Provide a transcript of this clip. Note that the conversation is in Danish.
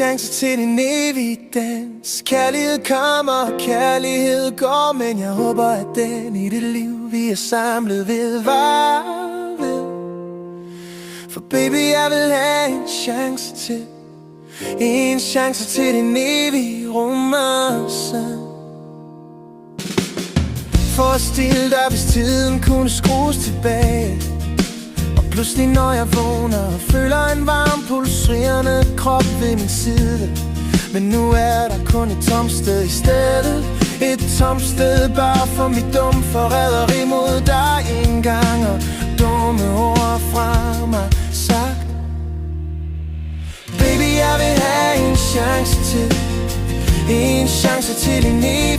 chance til en evig dans. Kærlighed kommer, kærlighed går, men jeg håber, at den i det liv, vi er samlet ved, var ved. For baby, jeg vil have en chance til, en chance til en evig romance. Forestil dig, hvis tiden kunne skrues tilbage, og pludselig når jeg vågner, føler en varm pulserende krop ved min side. Men nu er der kun et tomt sted i stedet, et tomt sted bare for mit dumme forræderi mod dig engang, og dumme ord fra mig sagt. Baby, jeg vil have en chance til, en chance til en evig